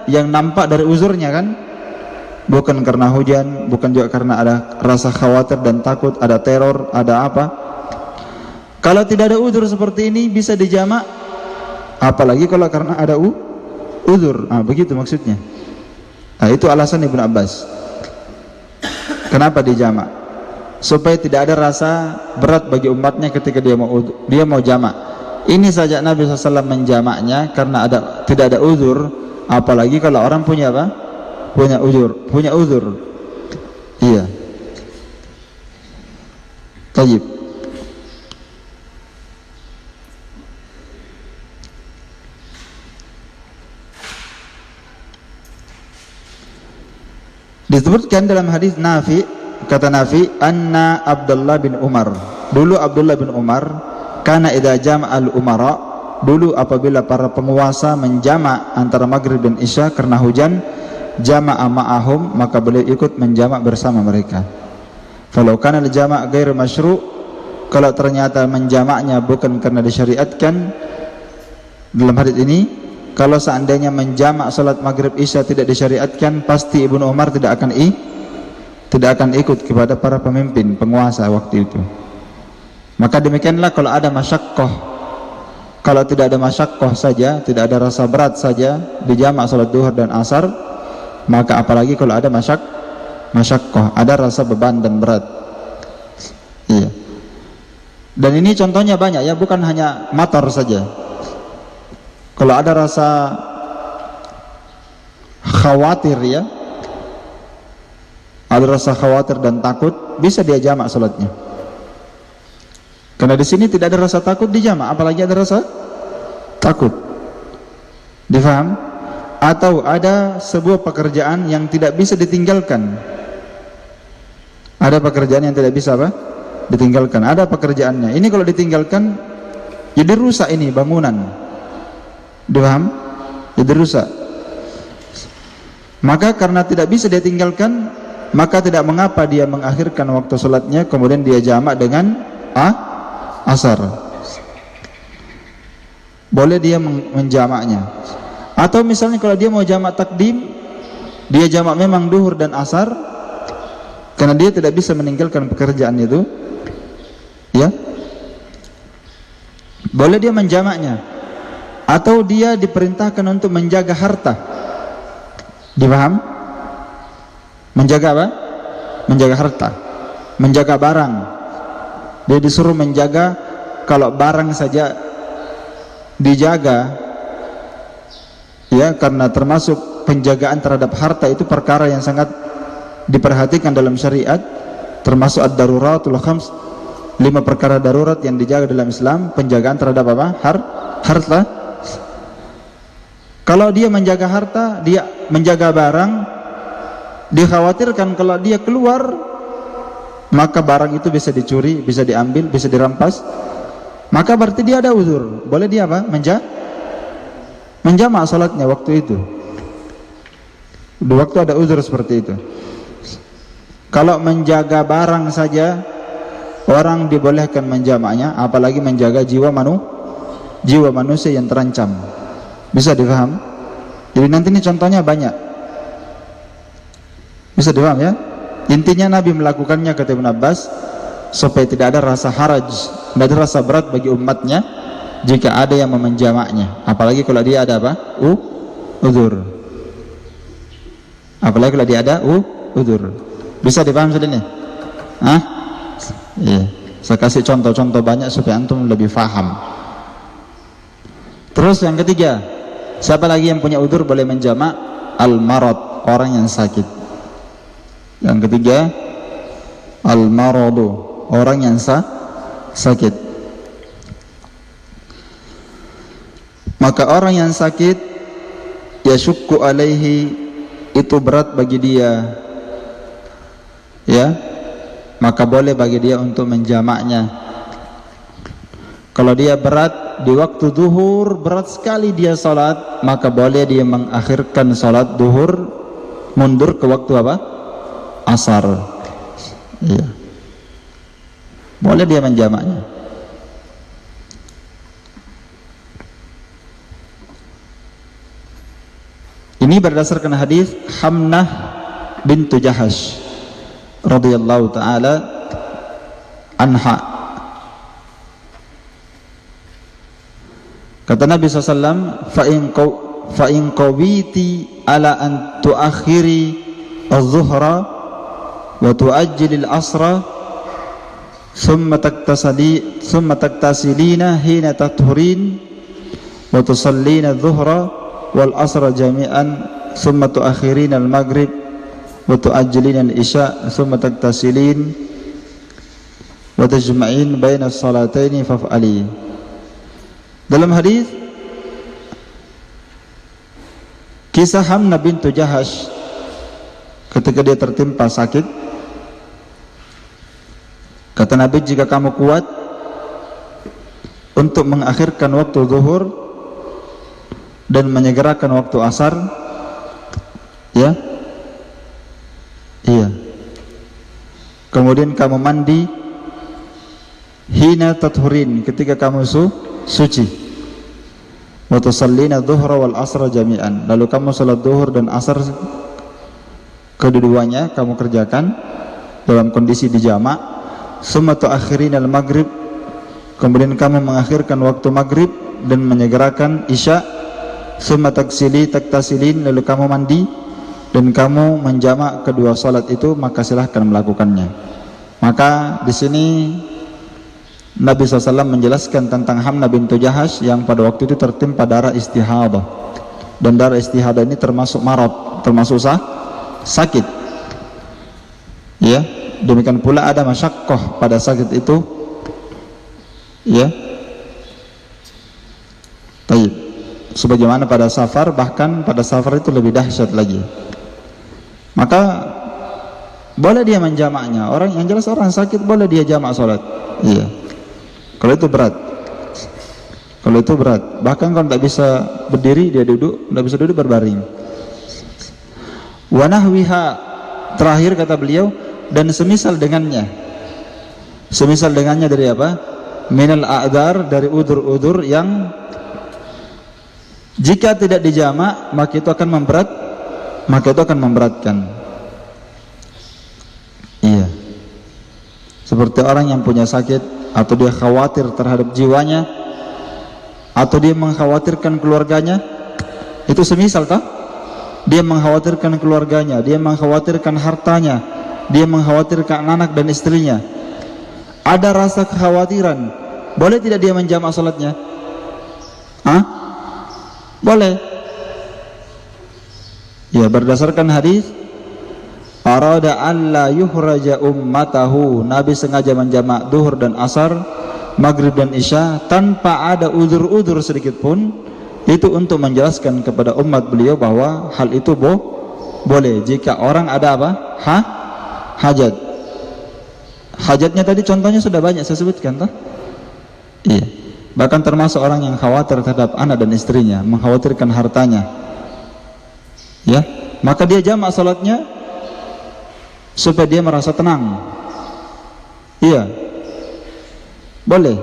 yang nampak dari uzurnya kan? Bukan karena hujan, bukan juga karena ada rasa khawatir dan takut, ada teror, ada apa. Kalau tidak ada uzur seperti ini bisa dijamak, apalagi kalau karena ada uzur. Begitu maksudnya. Nah, itu alasan Ibnu Abbas kenapa dijamak, supaya tidak ada rasa berat bagi umatnya ketika dia mau jamak. Ini saja Nabi SAW menjamaknya karena tidak ada uzur, apalagi kalau orang punya apa? Punya uzur. Iya. Tayyib. Disebutkan dalam hadis Nafi, kata Nafi, anna Abdullah bin Umar, dulu Abdullah bin Umar, kana idza jama'al umara, dulu apabila para penguasa menjamak antara maghrib dan isya karena hujan, jama'a ma'ahum, maka beliau ikut menjamak bersama mereka. Falau kana al-jama' ghair masyru', kalau ternyata menjamaknya bukan karena disyariatkan, dalam hadis ini, kalau seandainya menjamak salat maghrib isya tidak disyariatkan, pasti Ibnu Umar tidak akan ikut kepada para pemimpin penguasa waktu itu. Maka demikianlah kalau ada masyaqqah. Kalau tidak ada masyaqqah saja, tidak ada rasa berat saja dijamak salat duhur dan asar, maka apalagi kalau ada masyaqqah, ada rasa beban dan berat. Iya. Dan ini contohnya banyak ya, bukan hanya matar saja. Kalau ada rasa khawatir ya, ada rasa khawatir dan takut, bisa dia jamak salatnya. Karena di sini tidak ada rasa takut dijamak, apalagi ada rasa takut. Difaham? Atau ada sebuah pekerjaan yang tidak bisa ditinggalkan. Ada pekerjaan yang tidak bisa apa? Ditinggalkan. Ada pekerjaannya. Ini kalau ditinggalkan, jadi rusak ini bangunan. Difaham? Jadi rusak. Maka karena tidak bisa dia tinggalkan, maka tidak mengapa dia mengakhirkan waktu sholatnya kemudian dia jamak dengan asar. Boleh dia menjamaknya. Atau misalnya kalau dia mau jamak takdim, dia jamak memang duhur dan asar karena dia tidak bisa meninggalkan pekerjaan itu, ya, boleh dia menjamaknya. Atau dia diperintahkan untuk menjaga harta, dipaham? Menjaga apa? Menjaga harta, menjaga barang. Dia disuruh menjaga. Kalau barang saja dijaga, ya, karena termasuk penjagaan terhadap harta itu perkara yang sangat diperhatikan dalam syariat, termasuk ad-daruratul khams, 5 perkara darurat yang dijaga dalam Islam, penjagaan terhadap apa? Harta. Kalau dia menjaga harta, dia menjaga barang, dikhawatirkan kalau dia keluar maka barang itu bisa dicuri, bisa diambil, bisa dirampas, maka berarti dia ada uzur. Boleh dia apa? Menjamak salatnya waktu itu. Di waktu ada uzur seperti itu. Kalau menjaga barang saja orang dibolehkan menjamaknya, apalagi menjaga jiwa manusia yang terancam. Bisa dipaham? Jadi nanti ini contohnya banyak. Bisa dipaham ya? Intinya Nabi melakukannya, kata Ibn Abbas, supaya tidak ada rasa haraj, tidak ada rasa berat bagi umatnya jika ada yang menjamaknya. Apalagi kalau dia ada apa? Uzur. Apalagi kalau dia ada uzur. Bisa dipaham sudah ini? Iya. Saya kasih contoh-contoh banyak supaya antum lebih faham. Terus yang ketiga, siapa lagi yang punya uzur boleh menjamak? Al-marad, orang yang sakit. Yang ketiga, al-maradu, orang yang sakit. Maka orang yang sakit, yashukku alaihi, itu berat bagi dia, ya, maka boleh bagi dia untuk menjamaknya. Kalau dia berat di waktu duhur, berat sekali dia salat, maka boleh dia mengakhirkan salat duhur, mundur ke waktu apa? Asar. Iya. Boleh dia menjamaknya. Ini berdasarkan hadis Hamnah bintu Jahash radhiyallahu taala anha. Kata Nabi SAW, fa in qawiti ala an tuakhiri az-zuhra wa tuajjilil asra thumma taktasilina hina tathurin wa tusallina adh-dhuhra wal asra jami'an thumma tuakhirina al-maghrib wa tuajjilina al-isya thumma taktasilin wa tajma'in baina as-salataini faf'ali. Dalam hadis kisah Hamnah bintu Jahash ketika dia tertimpa sakit, kata Nabi, jika kamu kuat untuk mengakhirkan waktu zuhur dan menyegerakan waktu asar, ya, iya, kemudian kamu mandi hina tathurin, ketika kamu suci, wa tusallina dhuhra wal asra jami'an, lalu kamu salat zuhur dan asar kedua-duanya kamu kerjakan dalam kondisi dijamak, summa tuakhirina al maghrib, kemudian kamu mengakhirkan waktu maghrib dan menyegerakan isya, summa taktasilin, lalu kamu mandi dan kamu menjamak kedua salat itu, maka silahkan melakukannya. Maka di sini Nabi SAW menjelaskan tentang Hamnah bintu Jahash yang pada waktu itu tertimpa darah istihadah, dan darah istihadah ini termasuk marad, termasuk sakit, ya. Demikian pula ada masyaqqah pada sakit itu, ya. Taib. Sebagaimana pada safar, bahkan pada safar itu lebih dahsyat lagi. Maka boleh dia menjamaknya. Orang yang jelas orang sakit boleh dia jamak salat. Iya. Kalau itu berat. Kalau itu berat. Bahkan kalau tidak bisa berdiri dia duduk, tidak bisa duduk berbaring. Wa nahwiha, terakhir kata beliau, dan semisal dengannya. Semisal dengannya dari apa? Minal a'dzar, dari udzur-udzur yang jika tidak dijamak maka itu akan memberatkan. Iya. Seperti orang yang punya sakit, atau dia khawatir terhadap jiwanya, atau dia mengkhawatirkan keluarganya, itu semisal toh? Dia mengkhawatirkan keluarganya, dia mengkhawatirkan hartanya, dia mengkhawatirkan anak dan istrinya. Ada rasa kekhawatiran, boleh tidak dia menjamak salatnya? Boleh. Ya, berdasarkan hadis, arada alla yuhraja ummatahu, Nabi sengaja menjamak duhur dan asar, maghrib dan isya tanpa ada udzur-udzur sedikit pun, itu untuk menjelaskan kepada umat beliau bahwa hal itu boleh jika orang ada apa? Hajat. Hajatnya tadi contohnya sudah banyak saya sebutkan toh? Iya. Bahkan termasuk orang yang khawatir terhadap anak dan istrinya, mengkhawatirkan hartanya. Ya, maka dia jamak salatnya supaya dia merasa tenang. Iya. Boleh.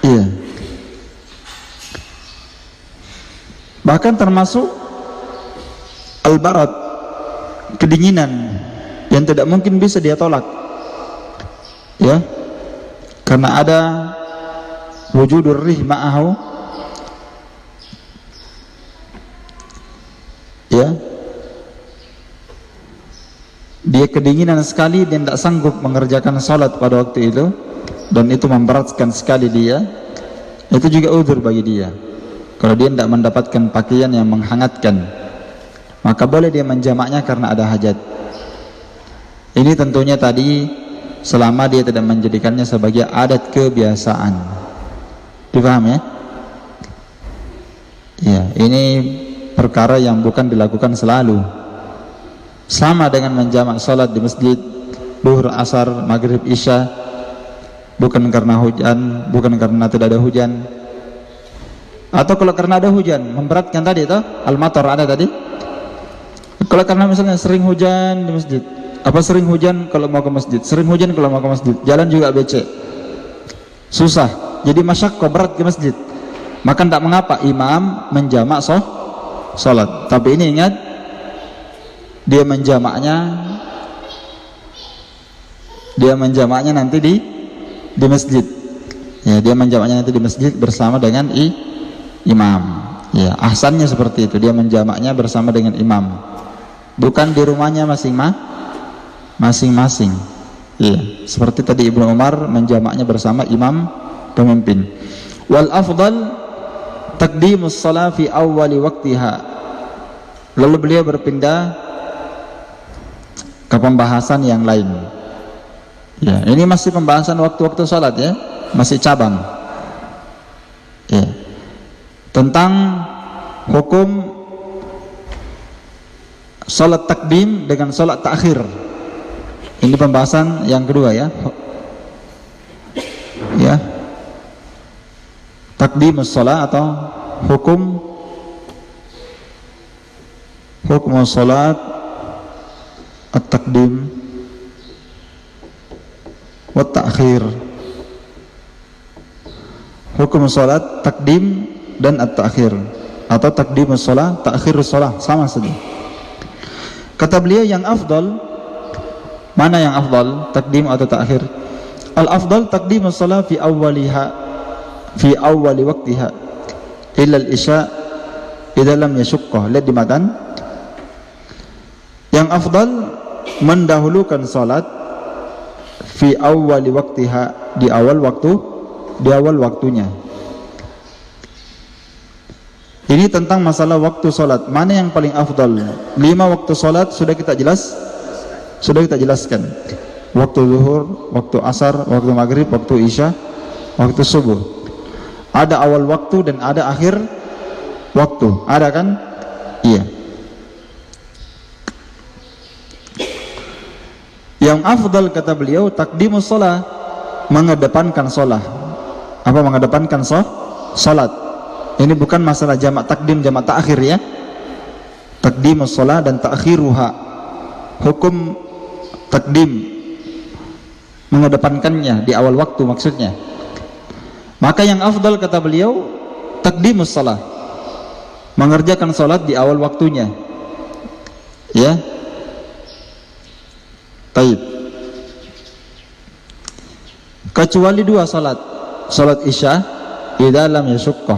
Iya. Bahkan termasuk al-barad, kedinginan yang tidak mungkin bisa dia tolak. Ya. Karena ada wujudur rih ma'ahu. Ya. Dia kedinginan sekali, dia tidak sanggup mengerjakan salat pada waktu itu, dan itu memberatkan sekali dia. Itu juga udzur bagi dia. Kalau dia tidak mendapatkan pakaian yang menghangatkan, maka boleh dia menjamaknya karena ada hajat. Ini tentunya tadi selama dia tidak menjadikannya sebagai adat kebiasaan. Dipaham ya? Ya, ini perkara yang bukan dilakukan selalu. Sama dengan menjamak salat di masjid, duhur, asar, maghrib, isya, bukan karena hujan, bukan karena tidak ada hujan. Atau kalau karena ada hujan, memberatkan tadi itu, al-matar ada tadi. Kalau karena misalnya sering hujan di masjid, apa sering hujan kalau mau ke masjid, sering hujan kalau mau ke masjid, jalan juga becek, susah, jadi masyaqqah, berat ke masjid, maka tidak mengapa imam menjamak salat. Tapi ini ingat, dia menjamaknya nanti di masjid. Ya, dia menjamaknya nanti di masjid bersama dengan imam. Ya, ahsannya seperti itu, dia menjamaknya bersama dengan imam, bukan di rumahnya masing-masing. Iya, seperti tadi Ibnu Umar menjamaknya bersama imam pemimpin. Wal afdal taqdimus shalah fi awwali waqtiha. Lalu beliau berpindah ke pembahasan yang lain. Ya, ini masih pembahasan waktu-waktu salat ya, masih cabang. Ya. Tentang hukum salat takdim dengan salat takhir. Ini pembahasan yang kedua ya. Ya. Takdimus shalah atau hukum salat at-takdim wa ta'khir. Hukum salat takdim dan at-ta'khir, atau takdimus shalah, ta'khirus shalah, sama saja. Kata beliau yang afdal, mana yang afdal, takdim atau ta'khir? Al-afdal takdimus shalah fi awwali waqtiha illa al-isya idza lam yashuqqah. Lihat di matan. Yang afdal mendahulukan salat fi awwali waqtiha, di awal waktunya. Ini tentang masalah waktu salat. Mana yang paling afdal? 5 waktu salat sudah kita jelaskan. Waktu zuhur, waktu asar, waktu maghrib, waktu isya, waktu subuh. Ada awal waktu dan ada akhir waktu. Ada kan? Iya. Yang afdal kata beliau takdimus shalah, mengedepankan shalah. Apa mengedepankan salat? Ini bukan masalah jamak takdim, jamak ta'khir ya. Takdimus shalah dan ta'khiruha. Hukum takdim, mengedepankannya di awal waktu maksudnya. Maka yang afdal kata beliau takdimus shalah, mengerjakan salat di awal waktunya. Ya. Taib. Kecuali dua salat, salat isya idza lam yashuqqah,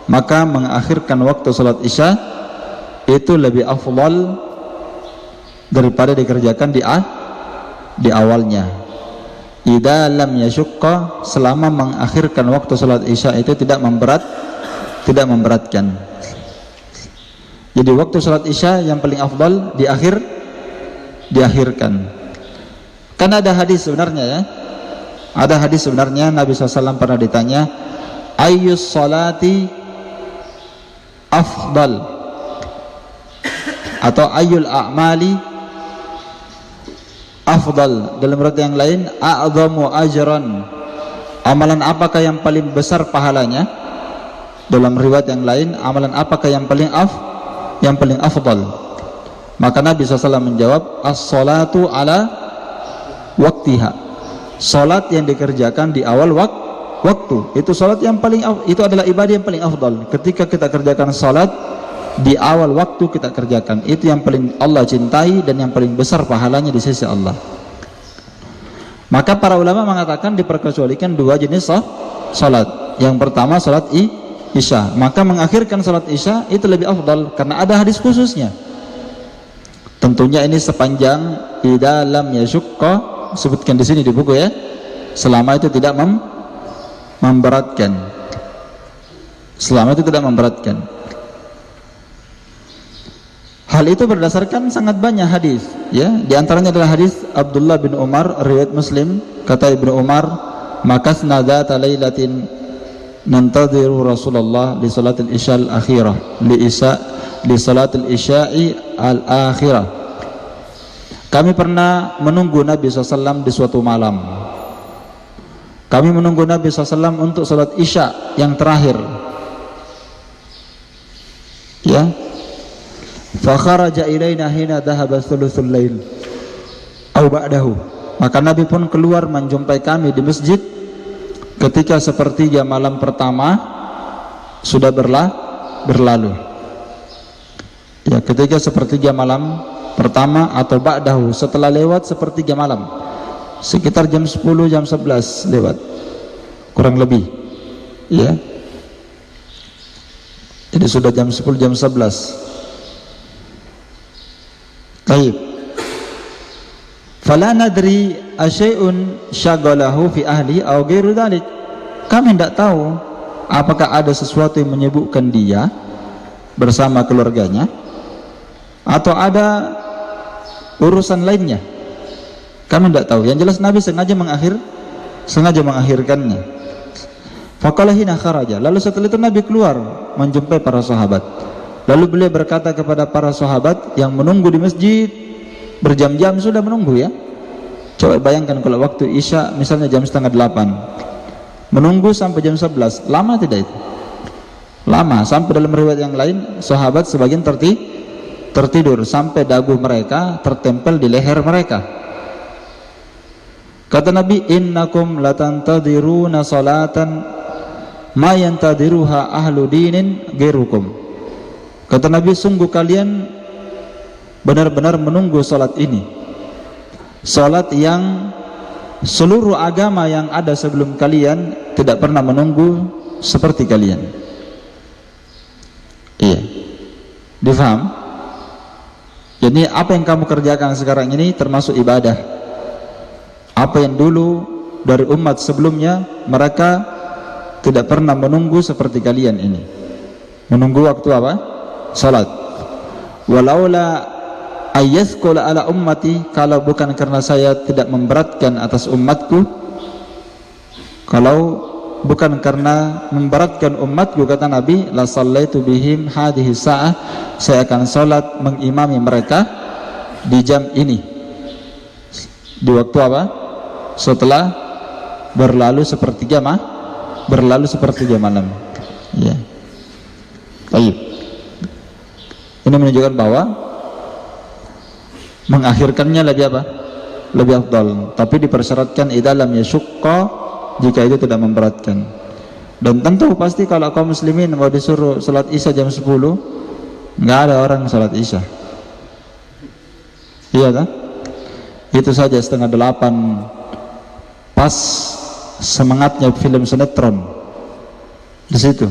maka mengakhirkan waktu salat isya itu lebih afdal daripada dikerjakan di awalnya. Idza lam yashuqqah, selama mengakhirkan waktu salat isya itu tidak memberatkan. Jadi waktu salat isya yang paling afdal diakhirkan. Kan ada hadis sebenarnya ya. Ada hadis sebenarnya, Nabi SAW pernah ditanya, ayyus salati afdal, atau ayyul a'mali afdal. Dalam riwayat yang lain, a'dhamu ajran, amalan apakah yang paling besar pahalanya. Dalam riwayat yang lain, amalan apakah yang paling afdal. Maka Nabi SAW menjawab, as-salatu ala waktiha, salat yang dikerjakan di awal waktu. Itu salat yang paling, itu adalah ibadah yang paling afdal. Ketika kita kerjakan salat di awal waktu kita kerjakan, itu yang paling Allah cintai dan yang paling besar pahalanya di sisi Allah. Maka para ulama mengatakan diperkecualikan dua jenis salat. Yang pertama salat isya, maka mengakhirkan salat isya itu lebih afdal karena ada hadis khususnya. Tentunya ini sepanjang idza lam yashuqqa, sebutkan di sini di buku ya, selama itu tidak memberatkan. Selama itu tidak memberatkan. Hal itu berdasarkan sangat banyak hadis ya. Di antaranya adalah hadis Abdullah bin Umar riwayat Muslim. Kata Ibnu Umar, makasna dzata lailatin nantadhiru Rasulullah li salatil isya al-akhirah li salatil isya'i al-akhirah. Kami pernah menunggu Nabi SAW di suatu malam. Kami menunggu Nabi SAW untuk salat isya yang terakhir. Ya. Fa kharaja ilaina hina dhahaba thuluthul lail aw ba'dahu. Maka Nabi pun keluar menjumpai kami di masjid ketika sepertiga malam pertama sudah berlalu. Ya, ketika sepertiga malam pertama atau ba'dahu, setelah lewat sepertiga malam, sekitar jam 10 jam 11 lewat kurang lebih ya. Jadi sudah jam 10 jam 11. Baik. Fala nadri asyai'un syagalahu fi ahli aw ghairu dzalik. Kami tidak tahu apakah ada sesuatu yang menyibukkan dia bersama keluarganya atau ada urusan lainnya. Kami tidak tahu. Yang jelas Nabi sengaja mengakhirkannya. Faqala hina kharaja. Lalu setelah itu Nabi keluar menjumpai para sahabat. Lalu beliau berkata kepada para sahabat yang menunggu di masjid berjam-jam sudah menunggu ya. Coba bayangkan kalau waktu isya misalnya jam 7:30, menunggu sampai jam 11, lama tidak itu? Lama. Sampai dalam riwayat yang lain sahabat sebagian tertidur sampai dagu mereka tertempel di leher mereka. Kata Nabi, innakum latantadiruna salatan ma yantadiruha ahlu dinin ghairukum. Kata Nabi, sungguh kalian benar-benar menunggu salat ini, salat yang seluruh agama yang ada sebelum kalian tidak pernah menunggu seperti kalian. Iya, difaham? Jadi apa yang kamu kerjakan sekarang ini termasuk ibadah. Apa yang dulu dari umat sebelumnya mereka tidak pernah menunggu seperti kalian ini. Menunggu waktu apa? Salat. Walaula ayyazqula ala ummati, kalau bukan karena saya tidak memberatkan atas umatku, kalau bukan karena memberatkan umatku, kata Nabi, la sallaitu bihim hadhihi sa'ah, saya akan salat mengimami mereka di jam ini. Di waktu apa? Setelah berlalu sepertiga malam. Ya. Baik. Ini menunjukkan bahwa mengakhirkannya lebih apa? Lebih afdal. Tapi dipersyaratkan idza lam yashqa, jika itu tidak memberatkan. Dan tentu pasti kalau kaum muslimin mau disuruh salat Isya jam 10, nggak ada orang salat Isya. Iya kan? Itu saja 7:30 pas semangatnya film sinetron. Di situ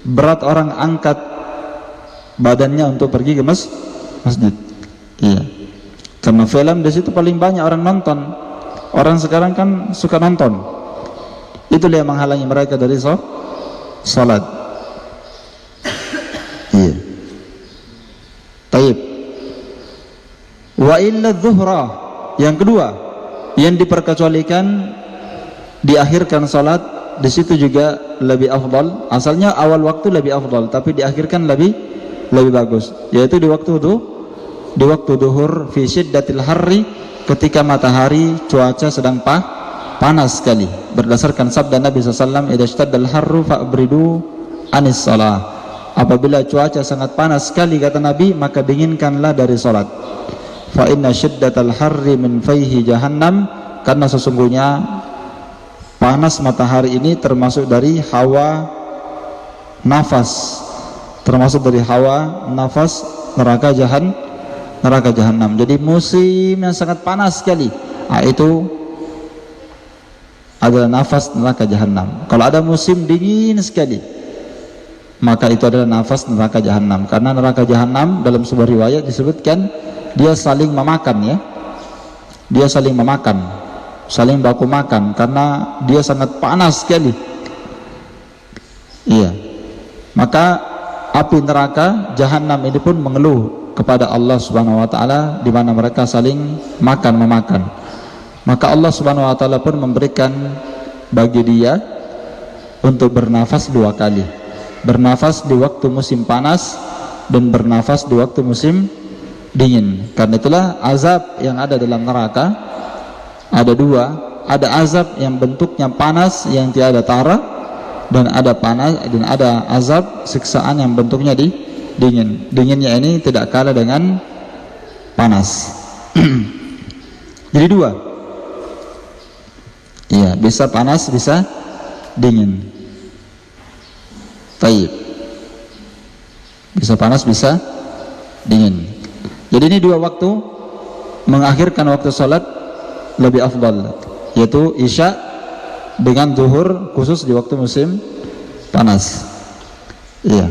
berat orang angkat badannya untuk pergi ke masjid. Iya. Karena film di situ paling banyak orang nonton. Orang sekarang kan suka nonton. Itulah yang menghalangi mereka dari salat. Iya. Taib. Wa illa dhuhra, yang kedua yang diperkecualikan diakhirkan salat, di situ juga lebih afdal. Asalnya awal waktu lebih afdal, tapi diakhirkan lebih bagus, yaitu di waktu duhur fi syiddatil harri, ketika matahari cuaca sedang panas sekali, berdasarkan sabda Nabi SAW, idza ishtadal harru fa'bridu anis shalah. Apabila cuaca sangat panas sekali, kata Nabi, maka dinginkanlah dari salat. Fa inna syiddatal harri min fayhi jahannam, karena sesungguhnya panas matahari ini termasuk dari hawa nafas, neraka jahanam. Jadi musim yang sangat panas sekali, itu adalah nafas neraka jahanam. Kalau ada musim dingin sekali, maka itu adalah nafas neraka jahanam. Karena neraka jahanam dalam sebuah riwayat disebutkan dia saling memakan, ya. Dia saling memakan, saling baku makan, karena dia sangat panas sekali. Iya. Maka api neraka jahanam ini pun mengeluh kepada Allah Subhanahu wa taala, di mana mereka saling memakan. Maka Allah Subhanahu wa taala pun memberikan bagi dia untuk bernafas 2 kali. Bernafas di waktu musim panas dan bernafas di waktu musim dingin. Karena itulah azab yang ada dalam neraka ada 2. Ada azab yang bentuknya panas yang tiada tara, dan ada azab siksaan yang bentuknya dingin. Dinginnya ini tidak kalah dengan panas. Jadi 2. Iya, bisa panas, bisa dingin. Taib. Bisa panas, bisa dingin. Jadi ini 2 waktu mengakhirkan waktu salat lebih afdal, yaitu Isya dengan zuhur, khusus di waktu musim panas. Iya.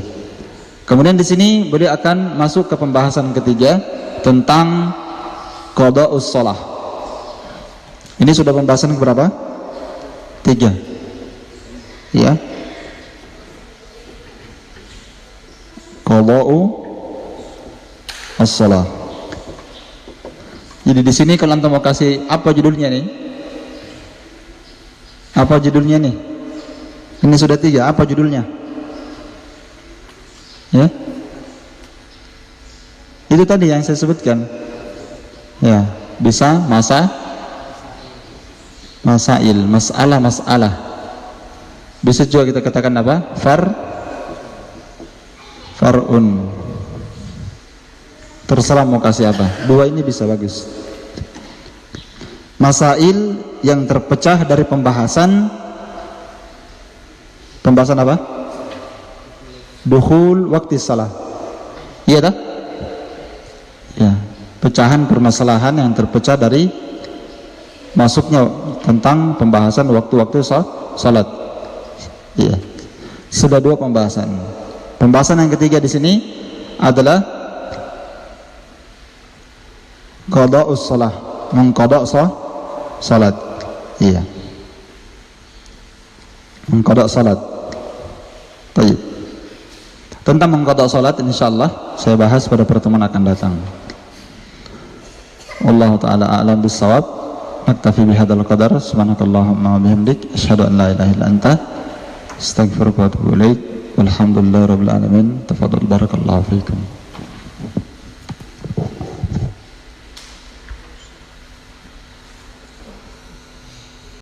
Kemudian di sini beliau akan masuk ke pembahasan ketiga tentang qada'us shalah. Ini sudah pembahasan berapa? 3. Ya. Qada'u as-shalah. Jadi di sini kalau antum mau kasih apa judulnya nih? Apa judulnya nih? Ini sudah 3, apa judulnya? Ya. Itu tadi yang saya sebutkan. Ya, bisa masail, masalah. Bisa juga kita katakan apa? Far'un. Terserah mau kasih apa. 2 ini bisa bagus. Masail yang terpecah dari pembahasan apa? Dukhul waktu salah. Iya dah? Ya, pecahan permasalahan yang terpecah dari masuknya tentang pembahasan waktu-waktu salat. Iya. Sudah 2 pembahasan. Pembahasan yang ketiga di sini adalah qada'us shalah, mengqada' salat. Iya. Mengqada' salat. Baik. Tentang mengqada' salat insyaallah saya bahas pada pertemuan akan datang. Wallahu taala a'lam bis-shawab. Naktafi bihadzal qadar. Subhanakallahumma wa bihamdik asyhadu an la ilaha illa anta astaghfiruka wa atubu ilaik. Walhamdulillahirabbil alamin. Tafadhal barakallahu fiikum.